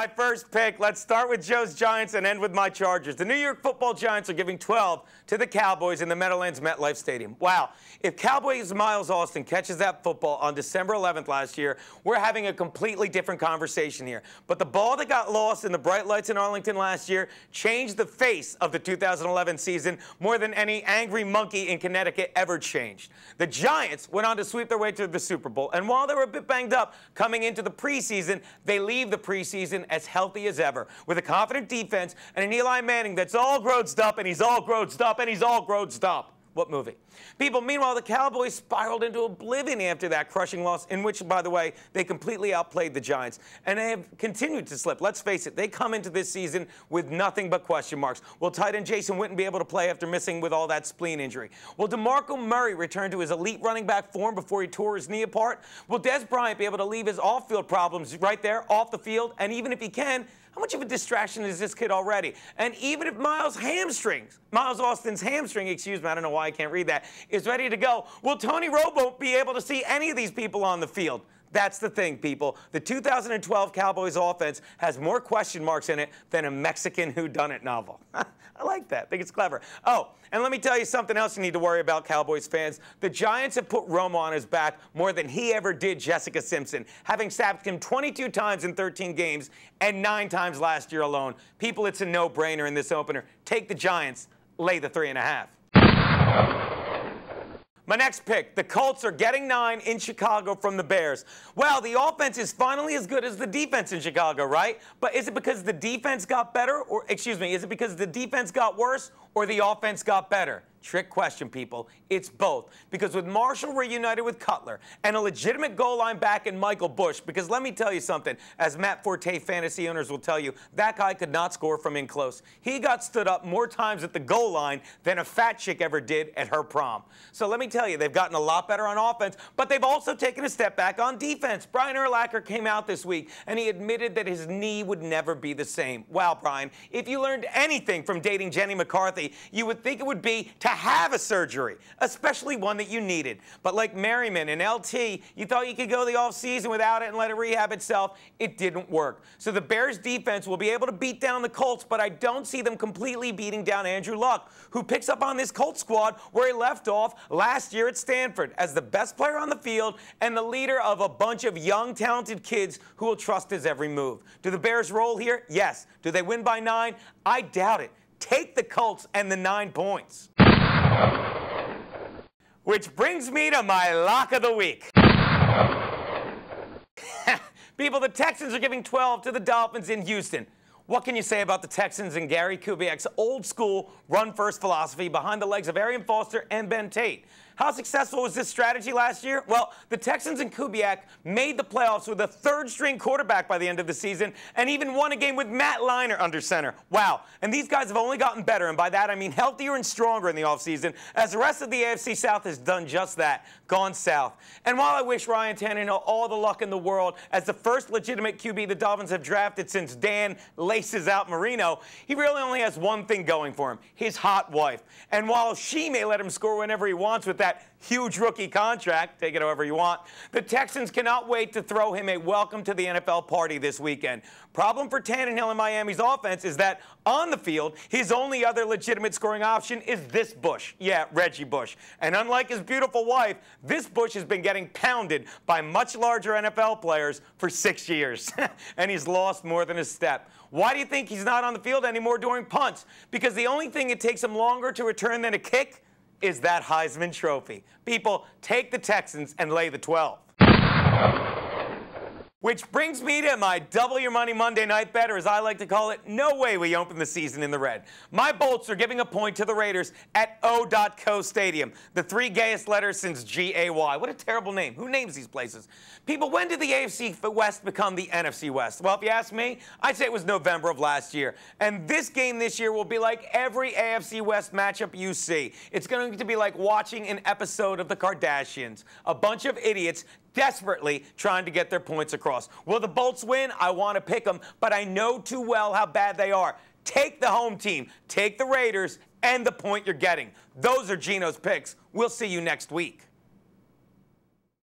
My first pick, let's start with Joe's Giants and end with my Chargers. The New York Football Giants are giving 12 to the Cowboys in the Meadowlands MetLife Stadium. Wow, if Cowboys Miles Austin catches that football on December 11th last year, we're having a completely different conversation here. But the ball that got lost in the bright lights in Arlington last year changed the face of the 2011 season more than any angry monkey in Connecticut ever changed. The Giants went on to sweep their way to the Super Bowl, and while they were a bit banged up coming into the preseason, they leave the preseason as healthy as ever, with a confident defense and an Eli Manning that's all grossed up, and he's all grossed up, and he's all grossed up. What movie? People, meanwhile, the Cowboys spiraled into oblivion after that crushing loss, in which, by the way, they completely outplayed the Giants. And they have continued to slip. Let's face it, they come into this season with nothing but question marks. Will tight end Jason Witten be able to play after missing with all that spleen injury? Will DeMarco Murray return to his elite running back form before he tore his knee apart? Will Dez Bryant be able to leave his off-field problems right there off the field? And even if he can, how much of a distraction is this kid already? And even if Miles Austin's hamstring, excuse me, I don't know why I can't read that, is ready to go, will Tony Romo be able to see any of these people on the field? That's the thing, people. The 2012 Cowboys offense has more question marks in it than a Mexican whodunit novel. I like that. I think it's clever. Oh, and let me tell you something else you need to worry about, Cowboys fans. The Giants have put Romo on his back more than he ever did Jessica Simpson, having sacked him 22 times in 13 games and 9 times last year alone. People, it's a no-brainer in this opener. Take the Giants, lay the 3.5. My next pick, the Colts are getting 9 in Chicago from the Bears. Well, the offense is finally as good as the defense in Chicago, right? But is it because the defense got better, or, excuse me, is it because the defense got worse or the offense got better? Trick question, people. It's both. Because with Marshall reunited with Cutler and a legitimate goal line back in Michael Bush, because let me tell you something, as Matt Forte fantasy owners will tell you, that guy could not score from in close. He got stood up more times at the goal line than a fat chick ever did at her prom. So let me tell you, they've gotten a lot better on offense, but they've also taken a step back on defense. Brian Urlacher came out this week, and he admitted that his knee would never be the same. Wow, Brian, if you learned anything from dating Jenny McCarthy, you would think it would be to have a surgery, especially one that you needed. But like Merriman and LT, you thought you could go the offseason without it and let it rehab itself. It didn't work. So the Bears defense will be able to beat down the Colts, but I don't see them completely beating down Andrew Luck, who picks up on this Colts squad where he left off last year at Stanford as the best player on the field and the leader of a bunch of young, talented kids who will trust his every move. Do the Bears roll here? Yes. Do they win by 9? I doubt it. Take the Colts and the 9 points. Which brings me to my lock of the week. People, the Texans are giving 12 to the Dolphins in Houston. What can you say about the Texans and Gary Kubiak's old-school run-first philosophy behind the legs of Arian Foster and Ben Tate? How successful was this strategy last year? Well, the Texans and Kubiak made the playoffs with a third-string quarterback by the end of the season and even won a game with Matt Leinart under center. Wow. And these guys have only gotten better, and by that I mean healthier and stronger in the offseason, as the rest of the AFC South has done just that, gone south. And while I wish Ryan Tannehill all the luck in the world as the first legitimate QB the Dolphins have drafted since Dan laces out Marino, he really only has one thing going for him, his hot wife. And while she may let him score whenever he wants with that huge rookie contract, take it however you want, the Texans cannot wait to throw him a welcome to the NFL party this weekend. Problem for Tannehill and Miami's offense is that on the field, his only other legitimate scoring option is this Bush. Yeah, Reggie Bush. And unlike his beautiful wife, this Bush has been getting pounded by much larger NFL players for 6 years. And he's lost more than a step. Why do you think he's not on the field anymore during punts? Because the only thing it takes him longer to return than a kick is that Heisman Trophy. People, take the Texans and lay the 12. Which brings me to my Double Your Money Monday Night Bet, or as I like to call it, no way we open the season in the red. My Bolts are giving a point to the Raiders at O.Co Stadium, the 3 gayest letters since G-A-Y. What a terrible name. Who names these places? People, when did the AFC West become the NFC West? Well, if you ask me, I'd say it was November of last year. And this game this year will be like every AFC West matchup you see. It's going to be like watching an episode of The Kardashians. A bunch of idiots desperately trying to get their points across. Will the Bolts win? I want to pick them, but I know too well how bad they are. Take the home team, take the Raiders, and the point you're getting. Those are Geno's picks. We'll see you next week.